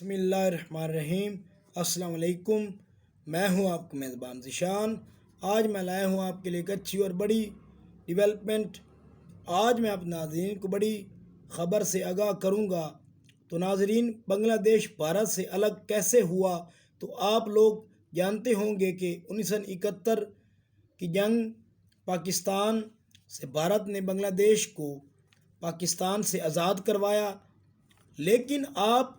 बिस्मिल्लाहिर्रहमानिर्रहीम। अस्सलाम वालेकुम। मैं हूं आपका मेज़बान ज़ीशान। आज मैं लाया हूं आपके लिए एक अच्छी और बड़ी डेवलपमेंट। आज मैं अपने नाज़रीन को बड़ी ख़बर से आगाह करूंगा। तो नाज़रीन, बांग्लादेश भारत से अलग कैसे हुआ? तो आप लोग जानते होंगे कि 1971 की जंग, पाकिस्तान से भारत ने बांग्लादेश को पाकिस्तान से आज़ाद करवाया। लेकिन आप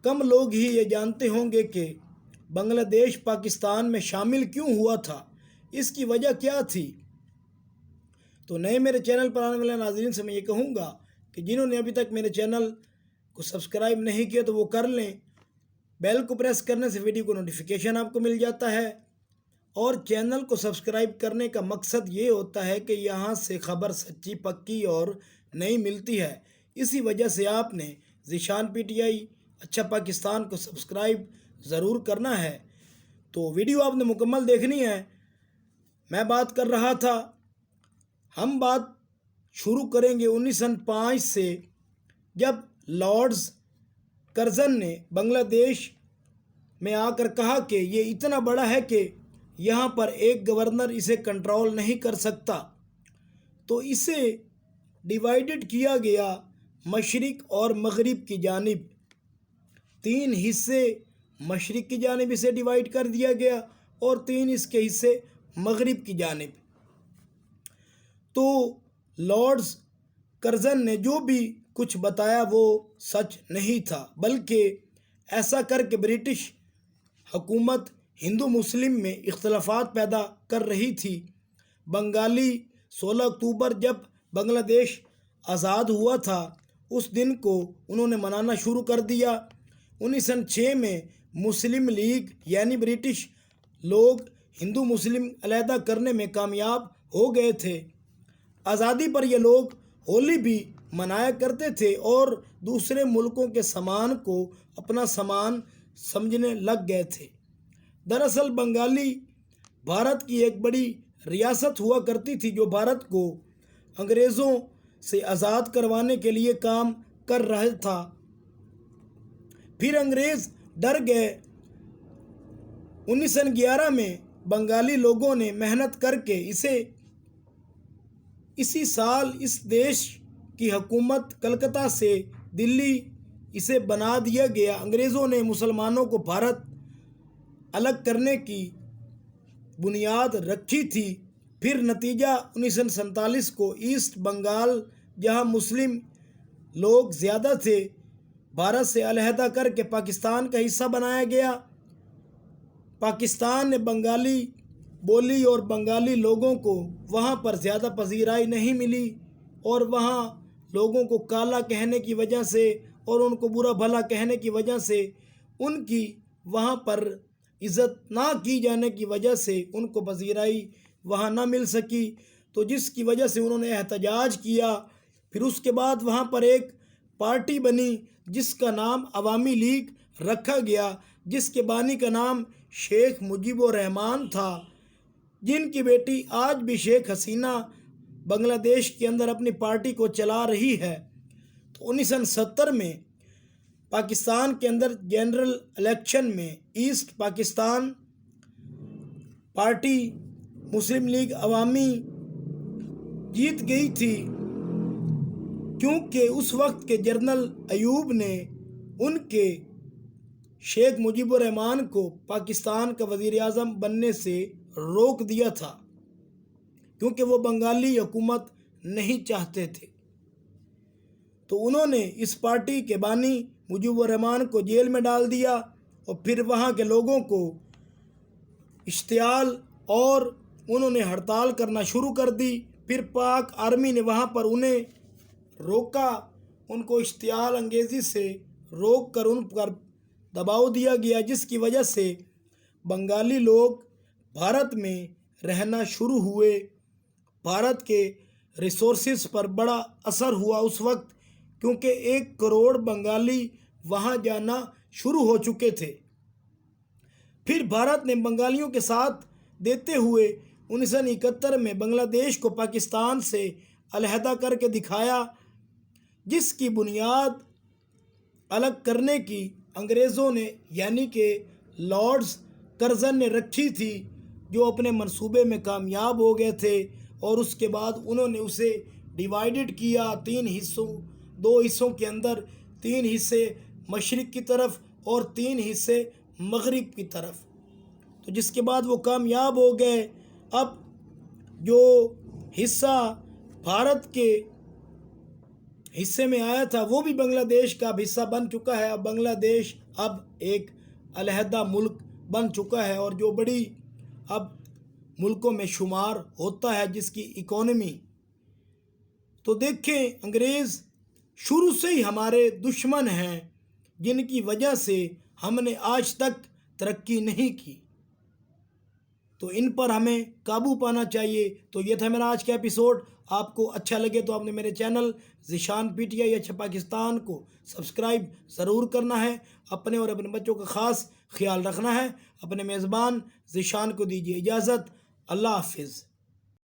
कम लोग ही ये जानते होंगे कि बांग्लादेश पाकिस्तान में शामिल क्यों हुआ था, इसकी वजह क्या थी। तो नए मेरे चैनल पर आने वाले नाज़रीन से मैं ये कहूँगा कि जिन्होंने अभी तक मेरे चैनल को सब्सक्राइब नहीं किया तो वो कर लें। बेल को प्रेस करने से वीडियो को नोटिफिकेशन आपको मिल जाता है। और चैनल को सब्सक्राइब करने का मकसद ये होता है कि यहाँ से ख़बर सच्ची, पक्की और नई मिलती है। इसी वजह से आपने ज़ीशान PTI अच्छा पाकिस्तान को सब्सक्राइब ज़रूर करना है। तो वीडियो आपने मुकम्मल देखनी है। मैं बात कर रहा था, हम बात शुरू करेंगे 1905 से, जब लॉर्ड्स कर्जन ने बांग्लादेश में आकर कहा कि ये इतना बड़ा है कि यहाँ पर एक गवर्नर इसे कंट्रोल नहीं कर सकता। तो इसे डिवाइडेड किया गया मशरिक़ और मगरिब की जानिब। 3 हिस्से मशरिक़ की जानिब इसे डिवाइड कर दिया गया और 3 इसके हिस्से मगरिब की जानिब। तो लॉर्ड्स कर्जन ने जो भी कुछ बताया वो सच नहीं था, बल्कि ऐसा करके ब्रिटिश हुकूमत हिंदू मुस्लिम में इख्तलाफात पैदा कर रही थी। बंगाली 16 अक्टूबर जब बांग्लादेश आज़ाद हुआ था, उस दिन को उन्होंने मनाना शुरू कर दिया। 1906 में मुस्लिम लीग यानी ब्रिटिश लोग हिंदू मुस्लिम अलहदा करने में कामयाब हो गए थे। आज़ादी पर ये लोग होली भी मनाया करते थे और दूसरे मुल्कों के सामान को अपना सामान समझने लग गए थे। दरअसल बंगाली भारत की एक बड़ी रियासत हुआ करती थी जो भारत को अंग्रेज़ों से आज़ाद करवाने के लिए काम कर रहा था। फिर अंग्रेज़ डर गए। 1911 में बंगाली लोगों ने मेहनत करके इसी साल इस देश की हुकूमत कलकत्ता से दिल्ली इसे बना दिया गया। अंग्रेज़ों ने मुसलमानों को भारत अलग करने की बुनियाद रखी थी। फिर नतीजा 1947 को ईस्ट बंगाल, जहां मुस्लिम लोग ज़्यादा थे, भारत से अलहदा करके पाकिस्तान का हिस्सा बनाया गया। पाकिस्तान ने बंगाली बोली और बंगाली लोगों को वहाँ पर ज़्यादा पजीराई नहीं मिली और वहाँ लोगों को काला कहने की वजह से और उनको बुरा भला कहने की वजह से, उनकी वहाँ पर इज़्ज़त ना की जाने की वजह से उनको पजीराई वहाँ ना मिल सकी। तो जिसकी वजह से उन्होंने एहतजाज किया। फिर उसके बाद वहाँ पर एक पार्टी बनी जिसका नाम अवामी लीग रखा गया, जिसके बानी का नाम शेख मुजीबुर रहमान था, जिनकी बेटी आज भी शेख हसीना बांग्लादेश के अंदर अपनी पार्टी को चला रही है। तो 1970 में पाकिस्तान के अंदर जनरल इलेक्शन में ईस्ट पाकिस्तान पार्टी मुस्लिम लीग अवामी जीत गई थी, क्योंकि उस वक्त के जनरल अयूब ने उनके शेख मुजीबुर रहमान को पाकिस्तान का वज़ीर आज़म बनने से रोक दिया था, क्योंकि वो बंगाली हुकूमत नहीं चाहते थे। तो उन्होंने इस पार्टी के बानी मुजीबुर रहमान को जेल में डाल दिया और फिर वहाँ के लोगों को इश्तियाल और उन्होंने हड़ताल करना शुरू कर दी। फिर पाक आर्मी ने वहाँ पर उन्हें रोका, उनको इश्तियाल अंगेज़ी से रोक कर उन पर दबाव दिया गया, जिसकी वजह से बंगाली लोग भारत में रहना शुरू हुए। भारत के रिसोर्सेज पर बड़ा असर हुआ उस वक्त, क्योंकि 1 करोड़ बंगाली वहाँ जाना शुरू हो चुके थे। फिर भारत ने बंगालियों के साथ देते हुए 1971 में बांग्लादेश को पाकिस्तान से अलहदा करके दिखाया, जिसकी बुनियाद अलग करने की انگریزوں نے یعنی کہ لارڈز کرزن نے رکھی تھی، جو اپنے منصوبے میں کامیاب ہو گئے تھے، اور اس کے بعد انہوں نے اسے ڈیوائیڈڈ کیا 3 حصوں، 2 حصوں کے اندر، 3 حصے مشرق کی طرف اور 3 حصے مغرب کی طرف، تو جس کے بعد وہ کامیاب ہو گئے۔ اب جو حصہ بھارت کے حصے میں آیا تھا وہ بھی بنگلہ دیش کا اب حصہ بن چکا ہے۔ اب بنگلہ دیش اب ایک علیحدہ ملک بن چکا ہے، اور جو بڑی اب ملکوں میں شمار ہوتا ہے، جس کی اکانومی، تو دیکھیں انگریز شروع سے ہی ہمارے دشمن ہیں، جن کی وجہ سے ہم نے آج تک ترقی نہیں کی، تو ان پر ہمیں قابو پانا چاہیے۔ تو یہ تھا میرا آج کا ایپیسوڈ۔ آپ کو اچھا لگے تو آپ نے میرے channel Zeeshan P T I اچھا پاکستان کو سبسکرائب ضرور کرنا ہے، اپنے اور اپنے بچوں کا خاص خیال رکھنا ہے۔ اپنے میزبان ذیشان کو دیجیے اجازت۔ اللہ حافظ۔